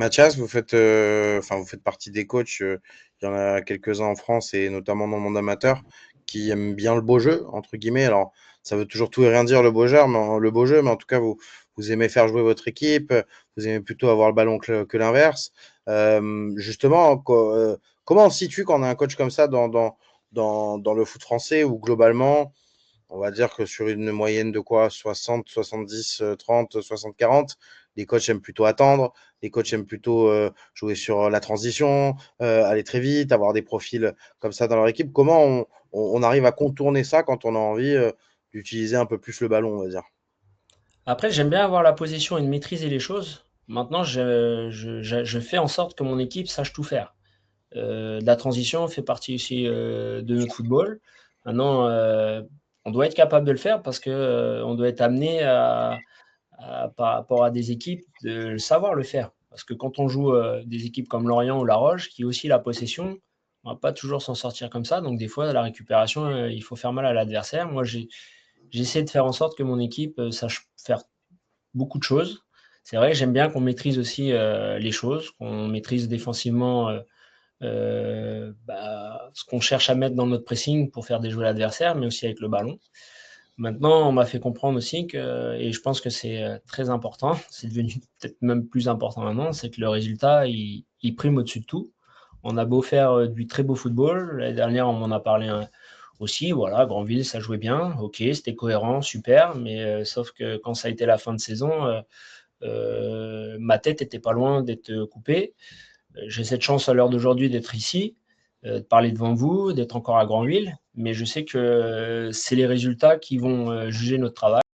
Mathias, vous faites partie des coachs, il y en a quelques-uns en France et notamment dans le monde amateur, qui aiment bien le beau jeu, entre guillemets. Alors, ça veut toujours tout et rien dire le beau jeu, mais en tout cas, vous aimez faire jouer votre équipe, vous aimez plutôt avoir le ballon que l'inverse. Justement, comment on se situe quand on a un coach comme ça dans le foot français où globalement, on va dire que sur une moyenne de quoi 60, 70, 30, 60, 40, les coachs aiment plutôt attendre, les coachs aiment plutôt jouer sur la transition, aller très vite, avoir des profils comme ça dans leur équipe. Comment on arrive à contourner ça quand on a envie d'utiliser un peu plus le ballon, on va dire? Après, j'aime bien avoir la position et de maîtriser les choses. Maintenant, je fais en sorte que mon équipe sache tout faire. La transition fait partie aussi de notre football. Maintenant, on doit être capable de le faire parce que on doit être amené par rapport à des équipes de savoir le faire. Parce que quand on joue des équipes comme Lorient ou La Roche, qui ont aussi la possession, on va pas toujours s'en sortir comme ça. Donc des fois, la récupération, il faut faire mal à l'adversaire. Moi, j'essaie de faire en sorte que mon équipe sache faire beaucoup de choses. C'est vrai, j'aime bien qu'on maîtrise aussi les choses, qu'on maîtrise défensivement ce qu'on cherche à mettre dans notre pressing pour faire déjouer l'adversaire, mais aussi avec le ballon. Maintenant, on m'a fait comprendre aussi que, et je pense que c'est très important, c'est devenu peut-être même plus important maintenant, c'est que le résultat, il prime au-dessus de tout. On a beau faire du très beau football, l'année dernière, on m'en a parlé aussi, voilà, Granville, ça jouait bien, ok, c'était cohérent, super, mais sauf que quand ça a été la fin de saison, ma tête était pas loin d'être coupée. J'ai cette chance à l'heure d'aujourd'hui d'être ici, de parler devant vous, d'être encore à Granville, mais je sais que c'est les résultats qui vont juger notre travail.